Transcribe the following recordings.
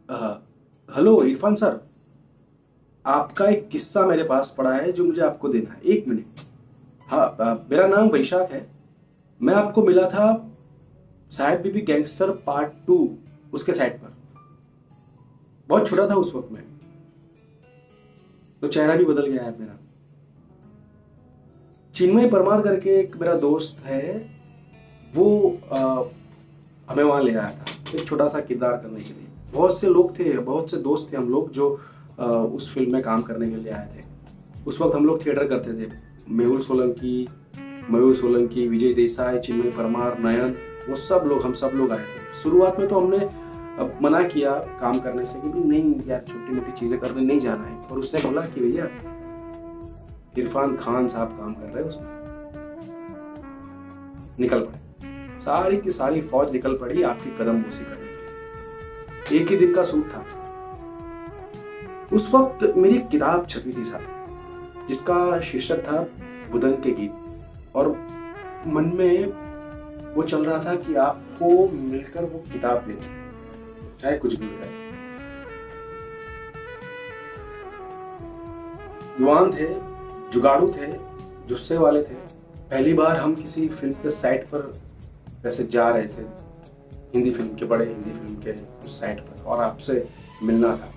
अ, hello Irfan sir. आपका एक किस्सा मेरे पास पड़ा है जो मुझे आपको देना है। एक मिनट। हाँ, मेरा नाम वैशाख है। मैं आपको मिला था साहिब बीबी गैंगस्टर पार्ट 2 उसके सेट पर। बहुत छोटा था उस वक्त में, तो चेहरा भी बदल गया है मेरा। चिन्मय परमार करके एक मेरा दोस्त है, वो हमें वहाँ ले आया था एक छोटा सा किरदार करने के लिए। बहुत से लोग थे, बहुत से दोस्त थे हम लोग जो उस फिल्म में काम करने के लिए आए थे। उस वक्त हम लोग थिएटर करते थे। मेहुल सोलंकी, मयूर सोलंकी, विजय देसाई, चिन्मय परमार, नयन, वो सब लोग, हम सब लोग आए थे। शुरुआत में तो हमने मना किया काम करने से कि भी नहीं यार, छोटी मोटी चीज़ें करने नहीं जाना है। और उसने बोला कि भैया इरफान खान साहब काम कर रहे हैं उसमें, निकल पड़े। सारी की सारी फौज निकल पड़ी आपकी कदम बोसी करने के लिए। एक ही दिन का शूट था। उस वक्त मेरी एक किताब छपी थी साहब, जिसका शीर्षक था बुदन के गीत। और मन में वो चल रहा था कि आपको मिलकर वो किताब देनी, चाहे कुछ भी हो जाए। युवान थे, जुगाड़ू थे, जुस्से वाले थे। पहली बार हम किसी फिल्म के साइट पर वैसे जा रहे थे, हिंदी फिल्म के, बड़े हिंदी फिल्म के उस साइट पर, और आपसे मिलना था।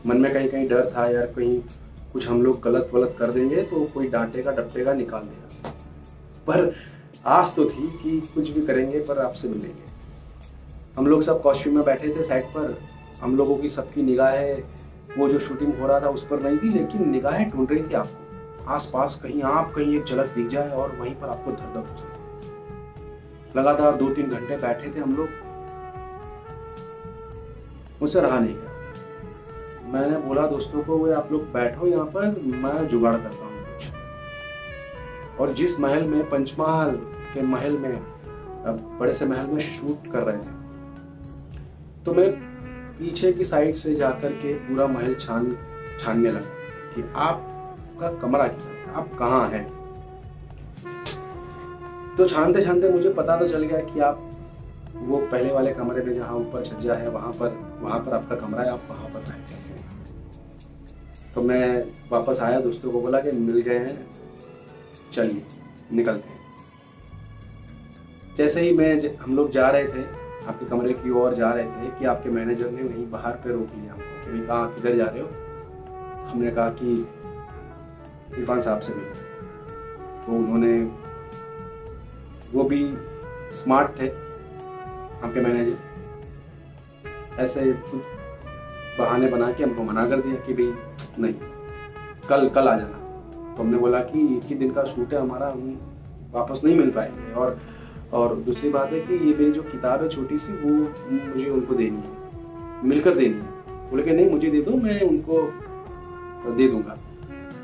मन में कहीं कहीं डर था यार, कहीं कुछ हम लोग गलत वलत कर देंगे तो कोई डांटेगा डपटेगा, निकाल देगा। पर आस तो थी कि कुछ भी करेंगे पर आपसे मिलेंगे। हम लोग सब कॉस्ट्यूम में बैठे थे साइड पर। हम लोगों की सबकी निगाहें वो जो शूटिंग हो रहा था उस पर नहीं थी, लेकिन निगाहें ढूंढ रही थी आपको आस पास, कहीं एक झलक दिख जाए और वहीं पर आपको धर दब हो जाए। लगातार 2-3 घंटे बैठे थे हम लोग। मुझसे रहा नहीं गया। मैंने बोला दोस्तों को, वे आप लोग बैठो यहाँ पर, मैं जुगाड़ करता हूँ कुछ। और जिस महल में, पंचमहल के महल में, बड़े से महल में शूट कर रहे थे, तो मैं पीछे की साइड से जाकर के पूरा महल छानने लगा कि आपका कमरा किधर है, आप कहाँ हैं। तो छानते छानते मुझे पता तो चल गया कि आप वो पहले वाले कमरे में जहाँ ऊपर छज्जा है वहाँ पर आपका कमरा है, आप वहाँ पर बैठे हैं। तो मैं वापस आया, दोस्तों को बोला कि मिल गए हैं, चलिए निकलते हैं। जैसे ही हम लोग जा रहे थे, आपके कमरे की ओर जा रहे थे, कि आपके मैनेजर ने वहीं बाहर पे रोक लिया हमको कि कहाँ, किधर जा रहे हो। हमने कहा कि इरफान साहब से मिलो। तो उन्होंने, वो भी स्मार्ट थे आपके मैनेजर, ऐसे कुछ बहाने बना के हमको मना कर दिया कि भाई नहीं, कल कल आ जाना। तो हमने बोला कि एक ही दिन का शूट है हमारा, हम वापस नहीं मिल पाएंगे। और दूसरी बात है कि ये मेरी जो किताब है छोटी सी, वो मुझे उनको देनी है, मिलकर देनी है। बोले कि नहीं मुझे दे दो, मैं उनको दे दूंगा।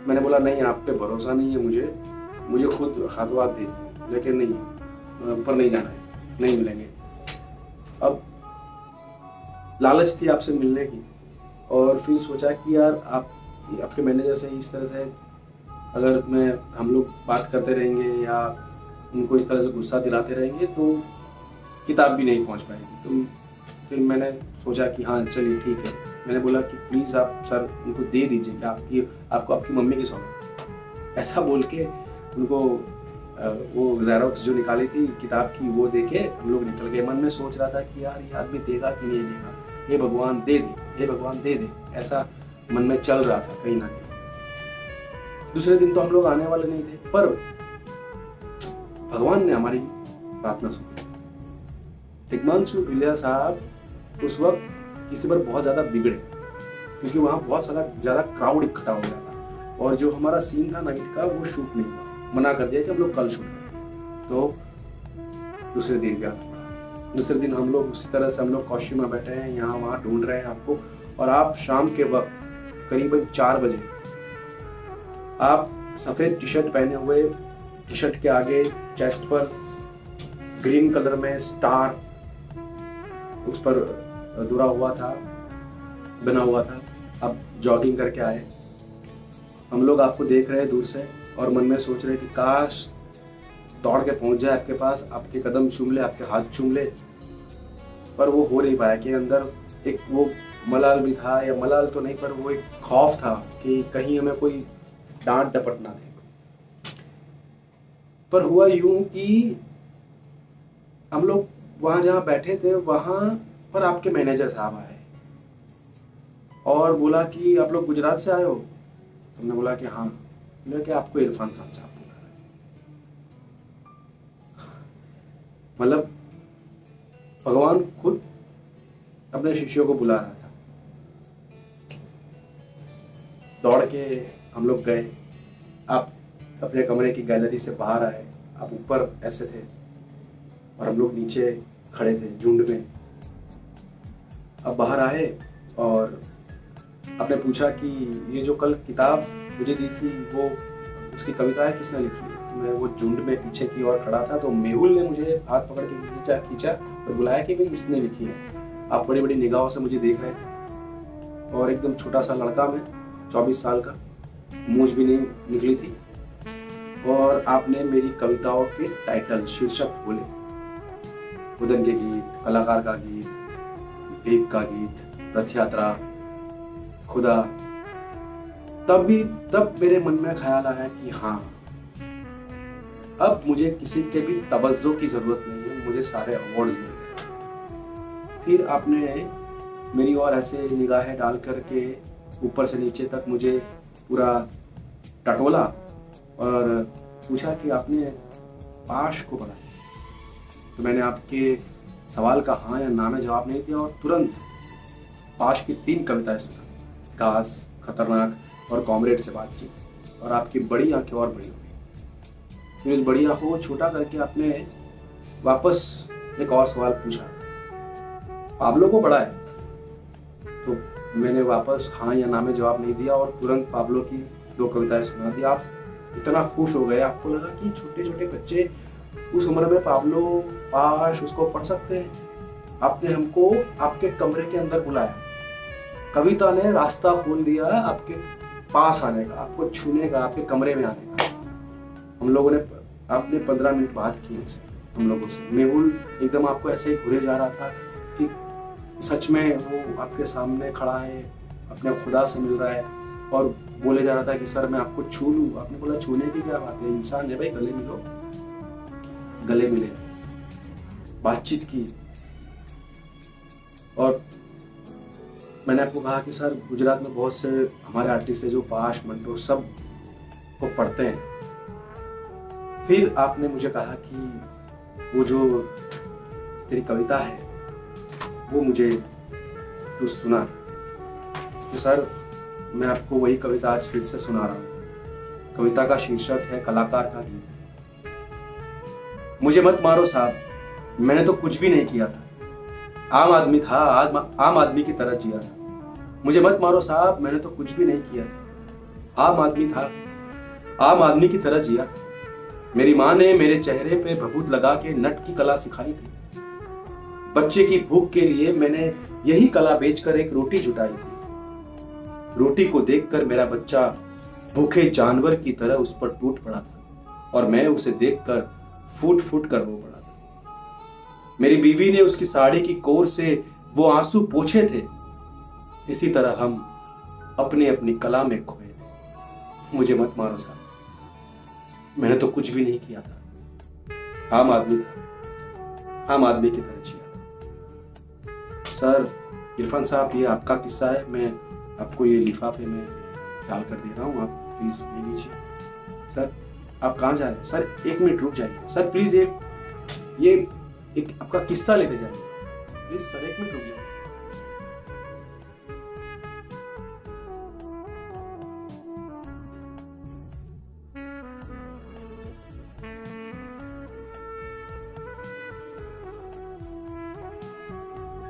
मैंने बोला नहीं, आप पे भरोसा नहीं है मुझे खुद हाथों हाथ देनी है, लेकिन नहीं, ऊपर नहीं जाना है, नहीं मिलेंगे। अब लालच थी आपसे मिलने की, और फिर सोचा कि यार आपके मैनेजर से इस तरह से अगर हम लोग बात करते रहेंगे या उनको इस तरह से गुस्सा दिलाते रहेंगे तो किताब भी नहीं पहुंच पाएगी। तो फिर मैंने सोचा कि हाँ चलिए ठीक है। मैंने बोला कि प्लीज़ आप सर उनको दे दीजिए कि आपको आपकी मम्मी की सौगात, ऐसा बोल के उनको वो ज़ेरॉक्स जो निकाली थी किताब की वो दे के हम लोग निकल गए। मन में सोच रहा था कि यार ये आदमी देगा कि नहीं देगा, हे भगवान दे दे, हे भगवान दे दे, ऐसा मन में चल रहा था कहीं ना कहीं। दूसरे दिन तो हम लोग आने वाले नहीं थे, पर भगवान ने हमारी प्रार्थना सुनी। तिग्मांशु भिलिया साहब उस वक्त किसी पर बहुत ज़्यादा बिगड़े, क्योंकि वहाँ बहुत ज़्यादा क्राउड इकट्ठा हो गया था, और जो हमारा सीन था नाइट का वो शूट नहीं हुआ, मना कर दिया कि हम लोग कल शूट करेंगे। तो दूसरे दिन भी आना पड़ा। दूसरे दिन हम लोग उसी तरह से, हम लोग कॉस्ट्यूम में बैठे हैं, यहाँ वहाँ ढूंढ रहे हैं आपको, और आप शाम के वक्त करीबन 4 बजे, आप सफ़ेद टी शर्ट पहने हुए, टी शर्ट के आगे चेस्ट पर ग्रीन कलर में स्टार उस पर दुरा हुआ था, बना हुआ था, आप जॉगिंग करके आए। हम लोग आपको देख रहे हैं दूर से, और मन में सोच रहे कि काश दौड़ के पहुंच जाए आपके पास, आपके कदम चूम ले, आपके हाथ चूम ले, पर वो हो नहीं पाया कि अंदर एक वो मलाल भी था, या मलाल तो नहीं पर वो एक खौफ था कि कहीं हमें कोई डांट डपट ना दे। पर हुआ यूं कि हम लोग वहाँ जहाँ बैठे थे वहाँ पर आपके मैनेजर साहब आए और बोला कि आप लोग गुजरात से आए हो। हमने बोला कि हाँ। बोला कि आपको इरफान खान साहब बुला रहे हैं। मतलब भगवान खुद अपने शिष्यों को बुला रहा था। दौड़ के हम लोग गए। आप अपने कमरे की गैलरी से बाहर आए। आप ऊपर ऐसे थे और हम लोग नीचे खड़े थे झुंड में। अब बाहर आए और आपने पूछा कि ये जो कल किताब मुझे दी थी वो उसकी कविताएं किसने लिखी है। मैं वो झुंड में पीछे की ओर खड़ा था तो मेहुल ने मुझे हाथ पकड़ के खींचा और बुलाया कि भाई इसने लिखी है। आप बड़ी बड़ी निगाहों से मुझे देख रहे थे और एकदम छोटा सा लड़का मैं 24 साल का, मूंछ भी नहीं निकली थी, और आपने मेरी कविताओं के टाइटल शीर्षक बोले। उदन के गीत, कलाकार का गीत, भीख का गीत, रथ यात्रा, खुदा। तब मेरे मन में ख्याल आया कि हाँ, अब मुझे किसी के भी तवज्जो की जरूरत नहीं है, मुझे सारे अवार्ड्स मिल गए। फिर आपने मेरी ओर ऐसे निगाहें डाल करके ऊपर से नीचे तक मुझे पूरा टटोला और पूछा कि आपने पाश को पढ़ा। तो मैंने आपके सवाल का हाँ या ना में जवाब नहीं दिया और तुरंत पाश की 3 कविताएं सुना। घास, खतरनाक और कॉमरेड से बातचीत। और आपकी बड़ी आंखें और बड़ी हो गई। फिर उस बड़ी आंखों को छोटा करके आपने वापस एक और सवाल पूछा, पाब्लो को पढ़ा है? तो मैंने वापस हाँ या ना में जवाब नहीं दिया और तुरंत पाब्लो की 2 कविताएं सुना दी। आप इतना खुश हो गए, आपको लगा कि छोटे छोटे बच्चे उस उम्र में पाब्लो, पाश उसको पढ़ सकते हैं। आपने हमको आपके कमरे के अंदर बुलाया। कविता ने रास्ता खोल दिया आपके पास आने का, आपको छूने का, आपके कमरे में आने का। हम लोगों ने आपने 15 मिनट बात की हमसे, हम लोगों से। मेहुल एकदम आपको ऐसे ही घूरे जा रहा था कि सच में वो आपके सामने खड़ा है, अपने खुदा से मिल रहा है और बोले जा रहा था कि सर मैं आपको छू लूँ। आपने बोला छूने की क्या बात है, इंसान है भाई, गले मिलो। गले मिले, बातचीत की। और मैंने आपको कहा कि सर गुजरात में बहुत से हमारे आर्टिस्ट है जो पाश, मंटो सब को पढ़ते हैं। फिर आपने मुझे कहा कि वो जो तेरी कविता है वो मुझे तू सुना। तो सर मैं आपको वही कविता आज फिर से सुना रहा हूँ। कविता का शीर्षक है कलाकार का गीत। मुझे मत मारो साहब, मैंने तो कुछ भी नहीं किया था। आम आदमी था, आम आदमी की तरह जिया था। मुझे मत मारो साहब, मैंने तो कुछ भी नहीं किया था। आम आदमी था, आम आदमी की तरह जिया था। मेरी माँ ने मेरे चेहरे पे भभूत लगा के नट की कला सिखाई थी। बच्चे की भूख के लिए मैंने यही कला बेचकर एक रोटी जुटाई थी। रोटी को देखकर मेरा बच्चा भूखे जानवर की तरह उस पर टूट पड़ा था और मैं उसे देखकर फूट फूट कर रो पड़ा था। मेरी बीवी ने उसकी साड़ी की कोर से वो आंसू पोंछे थे। इसी तरह हम अपनी अपनी कला में खोए थे। मुझे मत मारो साहब, मैंने तो कुछ भी नहीं किया था। आम आदमी था, आम आदमी की तरह जिया था। सर इरफान साहब, ये आपका किस्सा है, मैं आपको ये लिफाफे में डाल कर दे रहा हूँ, आप प्लीज ले लीजिए। सर आप कहाँ जा रहे हैं? सर 1 मिनट रुक जाइए सर, प्लीज। ये एक आपका किस्सा लेते जाइए प्लीज सर, 1 मिनट रुक जाइए।